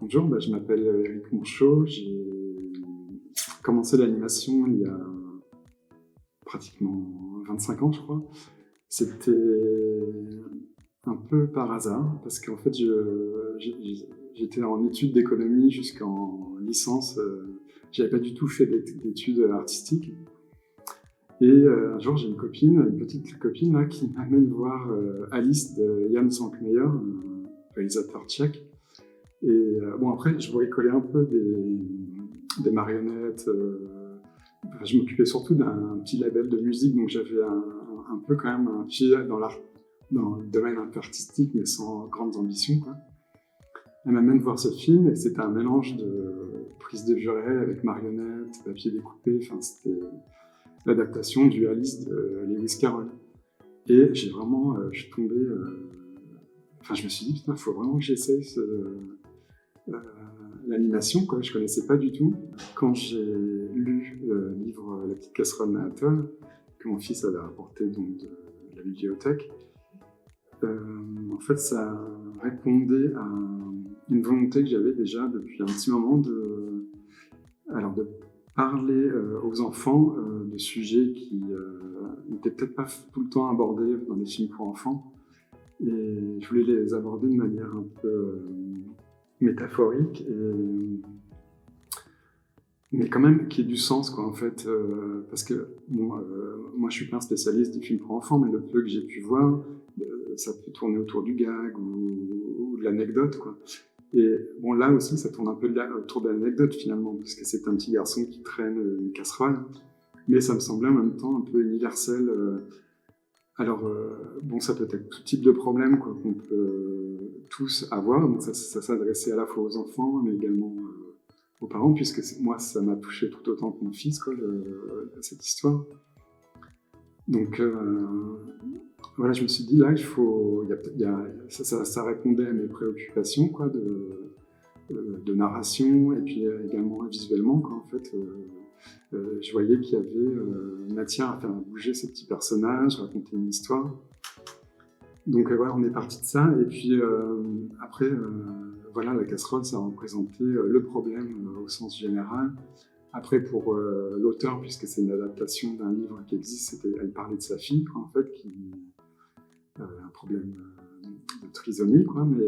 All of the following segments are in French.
Bonjour, je m'appelle Eric Monchot. J'ai commencé l'animation il y a pratiquement 25 ans, je crois. C'était un peu par hasard, parce qu'en fait, j'étais en études d'économie jusqu'en licence. J'avais pas du tout fait d'études artistiques. Et un jour, j'ai une petite copine là, qui m'amène voir Alice de Jan Svankmajer, un réalisateur tchèque. Et après, je bricolais un peu des marionnettes. Je m'occupais surtout d'un petit label de musique, donc j'avais un peu quand même un pied dans le domaine un peu artistique, mais sans grandes ambitions, quoi. Elle m'amène voir ce film, et c'était un mélange de prise de vue réelle avec marionnettes, papier découpé. Enfin, c'était l'adaptation du Alice de Lewis Carroll. Et je suis tombé. Je me suis dit, putain, il faut vraiment que j'essaye l'animation, quoi. Je connaissais pas du tout. Quand j'ai lu le livre La petite casserole Manhattan, que mon fils avait rapporté donc de la bibliothèque, en fait, ça répondait à une volonté que j'avais déjà depuis un petit moment de parler aux enfants de sujets qui n'étaient peut-être pas tout le temps abordés dans les films pour enfants. Et je voulais les aborder de manière un peu métaphorique, mais quand même qui ait du sens, quoi, en fait. Parce que moi, je suis pas un spécialiste des films pour enfants, mais le peu que j'ai pu voir, ça peut tourner autour du gag ou de l'anecdote, quoi. Et là aussi, ça tourne un peu autour de l'anecdote, finalement, parce que c'est un petit garçon qui traîne une casserole, mais ça me semblait en même temps un peu universel. Ça peut être tout type de problème, quoi, qu'on peut tous avoir. Donc ça s'adressait à la fois aux enfants, mais également aux parents, puisque moi, ça m'a touché tout autant que mon fils, quoi, cette histoire. Donc je me suis dit, là, ça répondait à mes préoccupations, quoi, de narration, et puis également visuellement, quoi, en fait. Je voyais qu'il y avait matière à faire bouger ces petits personnages, raconter une histoire. Donc on est parti de ça. Et puis après, la casserole, ça représentait le problème au sens général. Après, pour l'auteur, puisque c'est une adaptation d'un livre qui existe, elle parlait de sa fille, quoi, en fait, qui un problème de trisomie, quoi. Mais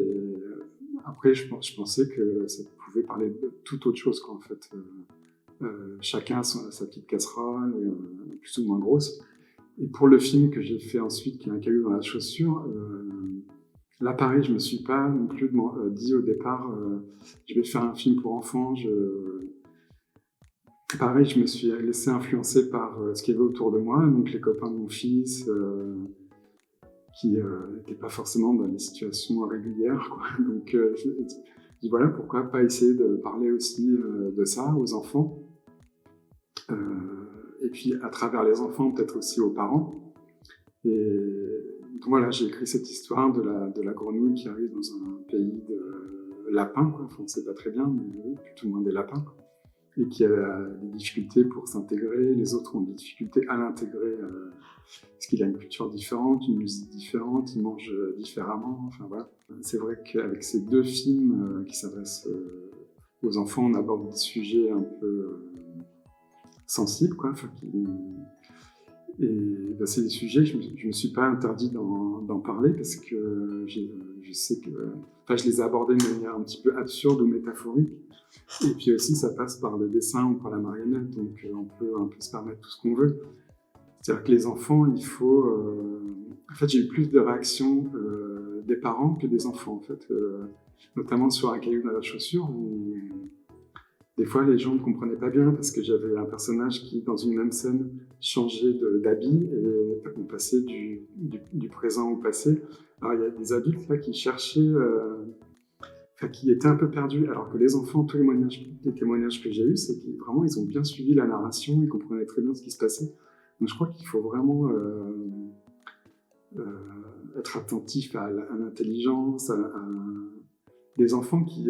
après, je pensais que ça pouvait parler de toute autre chose, quoi, en fait. Chacun a sa petite casserole, plus ou moins grosse. Et pour le film que j'ai fait ensuite, qui est Un caillou dans la chaussure, là pareil, je me suis pas non plus dit au départ, je vais faire un film pour enfants. Pareil, je me suis laissé influencer par ce qu'il y avait autour de moi, donc les copains de mon fils, qui n'étaient pas forcément dans des situations régulières, quoi. Donc je dis voilà, pourquoi pas essayer de parler aussi de ça aux enfants. Et puis à travers les enfants, peut-être aussi aux parents. Et donc voilà, j'ai écrit cette histoire de la grenouille qui arrive dans un pays de lapins, quoi. Enfin, on ne sait pas très bien, mais oui, tout le monde des lapins, quoi. Et qui a des difficultés pour s'intégrer. Les autres ont des difficultés à l'intégrer, parce qu'il a une culture différente, une musique différente, il mange différemment. Enfin voilà. C'est vrai qu'avec ces deux films qui s'adressent aux enfants, on aborde des sujets un peu sensibles, quoi. C'est des sujets que je me suis pas interdit d'en parler, parce que je sais que je les ai abordés de manière un petit peu absurde ou métaphorique. Et puis aussi, ça passe par le dessin ou par la marionnette, donc on peut un peu se permettre tout ce qu'on veut. C'est-à-dire que les enfants, il faut... En fait, j'ai eu plus de réactions des parents que des enfants, en fait. Notamment sur Un caillou dans la chaussure, où des fois, les gens ne comprenaient pas bien, parce que j'avais un personnage qui, dans une même scène, changeait d'habit, et on passait du présent au passé. Alors, il y a des adultes là qui cherchaient... qui étaient un peu perdus, alors que les enfants, tous les témoignages que j'ai eus, c'est qu'ils vraiment, ils ont bien suivi la narration, ils comprenaient très bien ce qui se passait. Donc je crois qu'il faut vraiment être attentif à l'intelligence, à des enfants qui,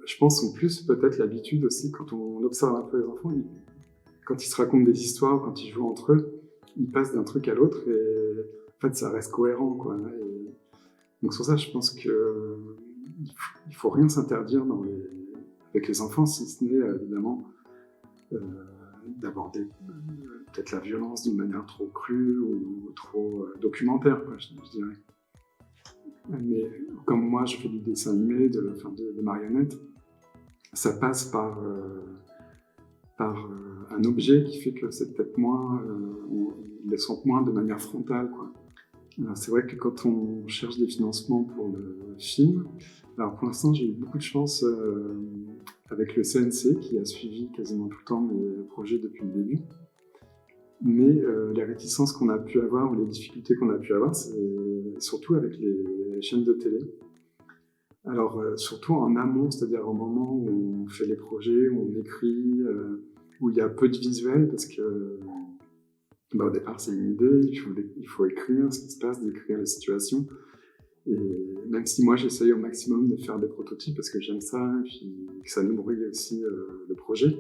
je pense, ont plus peut-être l'habitude aussi, quand on observe un peu les enfants, quand ils se racontent des histoires, quand ils jouent entre eux, ils passent d'un truc à l'autre, et en fait ça reste cohérent, quoi. Donc sur ça, je pense que il faut rien s'interdire avec les enfants, si ce n'est évidemment d'aborder peut-être la violence d'une manière trop crue ou trop documentaire, quoi, je dirais. Mais comme moi, je fais du dessin animé, de marionnettes, ça passe par un objet qui fait que c'est peut-être moins, on les sent moins de manière frontale, quoi. Alors, c'est vrai que quand on cherche des financements pour le film, alors pour l'instant j'ai eu beaucoup de chance avec le CNC qui a suivi quasiment tout le temps mes projets depuis le début. Mais les réticences qu'on a pu avoir ou les difficultés qu'on a pu avoir, c'est surtout avec les chaînes de télé. Alors surtout en amont, c'est-à-dire au moment où on fait les projets, où on écrit, où il y a peu de visuels, parce que au départ c'est une idée, il faut écrire ce qui se passe, décrire la situation. Et même si moi j'essaye au maximum de faire des prototypes parce que j'aime ça, et puis que ça nourrit aussi le projet,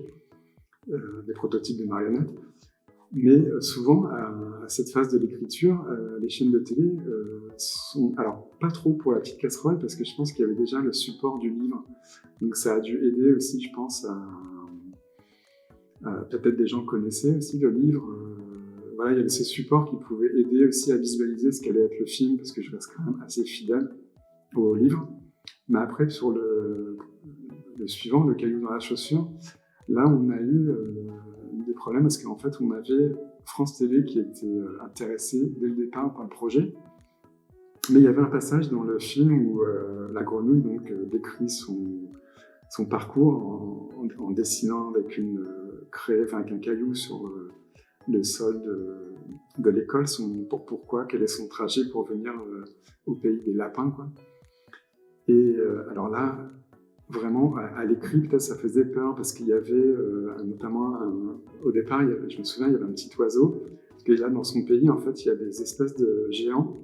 des prototypes de marionnettes. Mais souvent, à cette phase de l'écriture, les chaînes de télé sont... Alors, pas trop pour la petite casserole, parce que je pense qu'il y avait déjà le support du livre. Donc ça a dû aider aussi, je pense, peut-être des gens connaissaient aussi le livre. Voilà, il y avait ces supports qui pouvaient aider aussi à visualiser ce qu'allait être le film, parce que je reste quand même assez fidèle au livre. Mais après, sur le suivant, Le caillou dans la chaussure, là, on a eu des problèmes parce qu'en fait, on avait France Télé qui était intéressée dès le départ par le projet. Mais il y avait un passage dans le film où la grenouille donc, décrit son parcours en dessinant avec avec un caillou sur le sol de l'école, pourquoi, quel est son trajet pour venir au pays des lapins, quoi. Et alors là, vraiment, à l'écrit, peut-être ça faisait peur parce qu'il y avait notamment, au départ, je me souviens, il y avait un petit oiseau, parce que là, dans son pays, en fait, il y a des espèces de géants,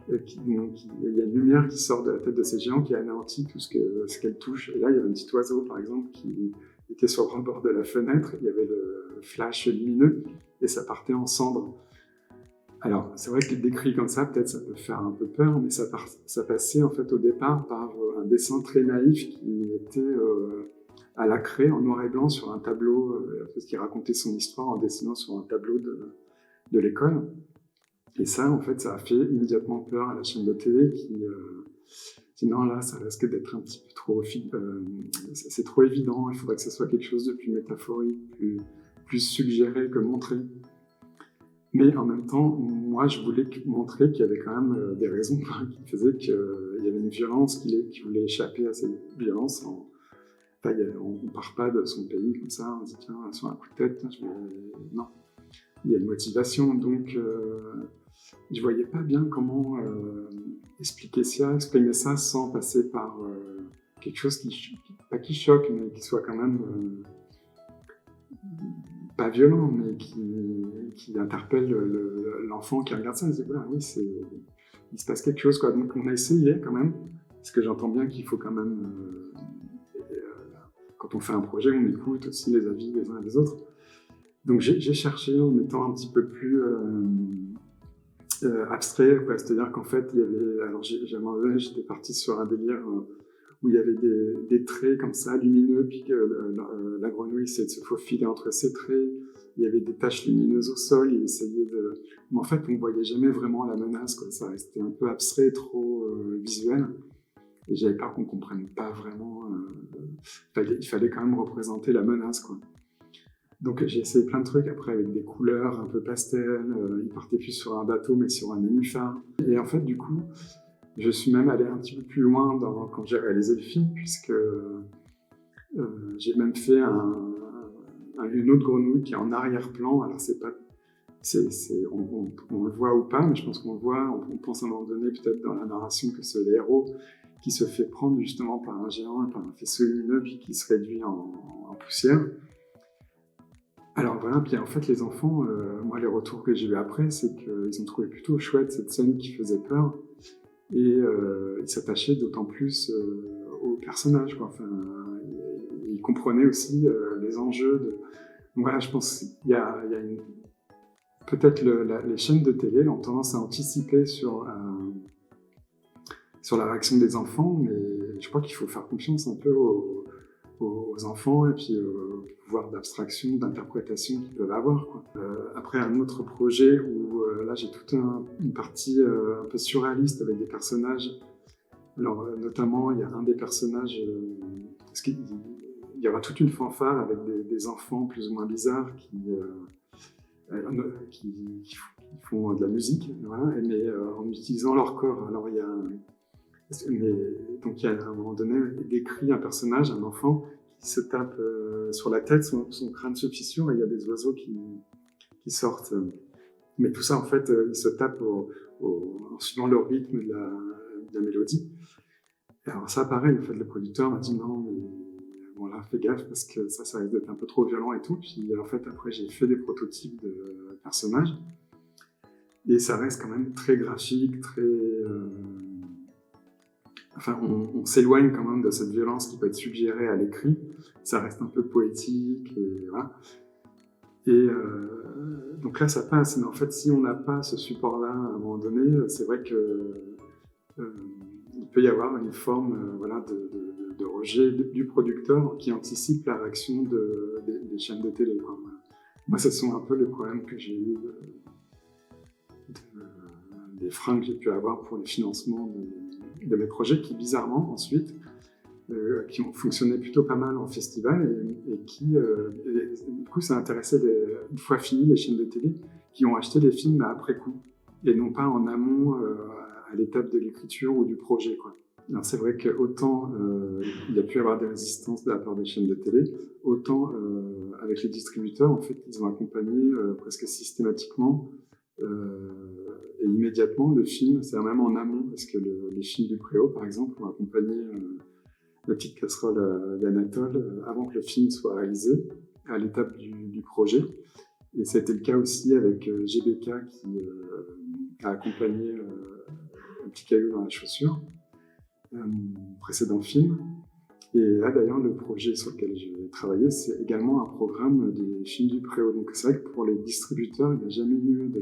il y a une lumière qui sort de la tête de ces géants qui anéantit tout ce qu'elle touche. Et là, il y avait un petit oiseau, par exemple, qui était sur le bord de la fenêtre, il y avait le flash lumineux, et ça partait en cendres. Alors, c'est vrai que décrit comme ça, peut-être ça peut faire un peu peur, mais ça passait en fait au départ par un dessin très naïf qui était à la craie en noir et blanc sur un tableau, parce qu'il racontait son histoire en dessinant sur un tableau de l'école. Et ça, en fait, ça a fait immédiatement peur à la chaîne de télé qui dit non, là, ça risque d'être un petit peu trop... c'est trop évident, il faudrait que ce soit quelque chose de plus métaphorique, plus suggéré que montré. Mais en même temps, moi, je voulais montrer qu'il y avait quand même des raisons qui faisaient qu'il y avait une violence qui voulait échapper à cette violence. Enfin, on ne part pas de son pays comme ça, on se dit tiens, sur un coup de tête, non. Il y a une motivation, donc je ne voyais pas bien comment exprimer ça sans passer par quelque chose pas qui choque, mais qui soit quand même... pas violent, mais qui interpelle l'enfant qui regarde ça et se dit voilà, oui, il se passe quelque chose, quoi. Donc on a essayé quand même, parce que j'entends bien qu'il faut quand même, quand on fait un projet, on écoute aussi les avis des uns et des autres. Donc j'ai cherché en étant un petit peu plus abstrait, quoi. C'est-à-dire qu'en fait, il y avait, alors à un moment donné, j'étais parti sur un délire où il y avait des traits comme ça, lumineux, puis que la grenouille essayait de se faufiler entre ces traits. Il y avait des taches lumineuses au sol, il essayait de... Mais en fait, on ne voyait jamais vraiment la menace, quoi. Ça restait un peu abstrait, trop visuel. Et j'avais peur qu'on ne comprenne pas vraiment... il fallait quand même représenter la menace, quoi. Donc j'ai essayé plein de trucs après avec des couleurs un peu pastel. Il partait plus sur un bateau, mais sur un nénuphar. Et en fait, du coup... Je suis même allé un petit peu plus loin quand j'ai réalisé le film, puisque j'ai même fait une autre grenouille qui est en arrière-plan. Alors, on le voit ou pas, mais je pense qu'on le voit. On pense à un moment donné, peut-être dans la narration, que c'est le héros qui se fait prendre justement par un géant, par un faisceau lumineux, puis qui se réduit en poussière. Alors voilà, puis en fait, les enfants, moi, les retours que j'ai eu après, c'est qu'ils ont trouvé plutôt chouette cette scène qui faisait peur. Et il s'attachait d'autant plus aux personnages, quoi. Enfin, il comprenait aussi les enjeux. Donc voilà, je pense qu'il y a peut-être les chaînes de télé ont tendance à anticiper sur la réaction des enfants, mais je crois qu'il faut faire confiance un peu aux enfants et puis au pouvoir d'abstraction, d'interprétation qu'ils peuvent avoir, quoi. Après, un autre projet où là j'ai toute une partie un peu surréaliste avec des personnages. Alors notamment, il y a un des personnages, parce qu'il y aura toute une fanfare avec des enfants plus ou moins bizarres qui font de la musique, voilà, mais en utilisant leur corps. Alors il y a donc il y a à un moment donné décrit un personnage, un enfant, qui se tape sur la tête, son crâne se fissure et il y a des oiseaux qui sortent. Mais tout ça, en fait, il se tape en suivant le rythme de la mélodie. Et alors ça, pareil, en fait, le producteur m'a dit non, mais bon là, fais gaffe parce que ça risque d'être un peu trop violent et tout. Puis en fait, après, j'ai fait des prototypes de personnages et ça reste quand même très graphique, très... Enfin, on s'éloigne quand même de cette violence qui peut être suggérée à l'écrit. Ça reste un peu poétique et voilà. Et donc là, ça passe. Mais en fait, si on n'a pas ce support-là à un moment donné, c'est vrai que il peut y avoir une forme voilà, de rejet du producteur qui anticipe la réaction des chaînes de télé, quoi. Moi, ce sont un peu les problèmes que j'ai eu des freins que j'ai pu avoir pour les financements de mes projets qui, bizarrement, ensuite, qui ont fonctionné plutôt pas mal en festival et qui, du coup, ça intéressait, une fois fini, les chaînes de télé qui ont acheté les films après coup et non pas en amont à l'étape de l'écriture ou du projet, quoi. Alors c'est vrai qu'autant il y a pu y avoir des résistances de la part des chaînes de télé, autant avec les distributeurs, en fait, ils ont accompagné presque systématiquement et immédiatement le film, c'est même en amont, parce que les films du Préau, par exemple, ont accompagné la petite casserole d'Anatole avant que le film soit réalisé, à l'étape du projet. Et ça a été le cas aussi avec GBK qui a accompagné Un petit caillou dans la chaussure, précédent film. Et là, d'ailleurs, le projet sur lequel je vais travailler, c'est également un programme des films du Préau. Donc c'est vrai que pour les distributeurs, il n'y a jamais eu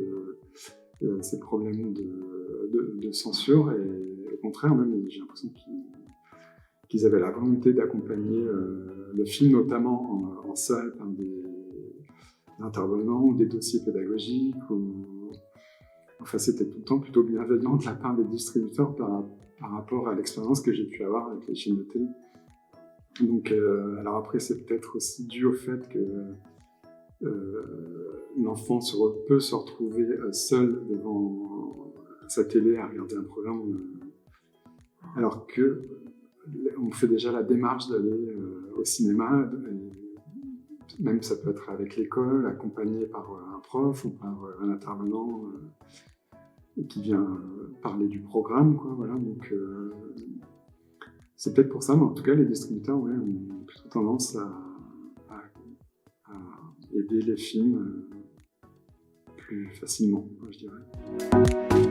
ces problèmes de censure. Et au contraire, même, j'ai l'impression qu'ils avaient la volonté d'accompagner le film, notamment en salle, par des intervenants ou des dossiers pédagogiques. Enfin, c'était tout le temps plutôt bienveillant de la part des distributeurs par rapport à l'expérience que j'ai pu avoir avec les chaînes de télé. Donc, alors après, c'est peut-être aussi dû au fait que l'enfant peut se retrouver seul devant sa télé à regarder un programme, alors que on fait déjà la démarche d'aller au cinéma, même ça peut être avec l'école, accompagné par un prof ou par un intervenant qui vient parler du programme, quoi, voilà. Donc c'est peut-être pour ça, mais en tout cas les distributeurs ont plutôt tendance à aider les films plus facilement, je dirais.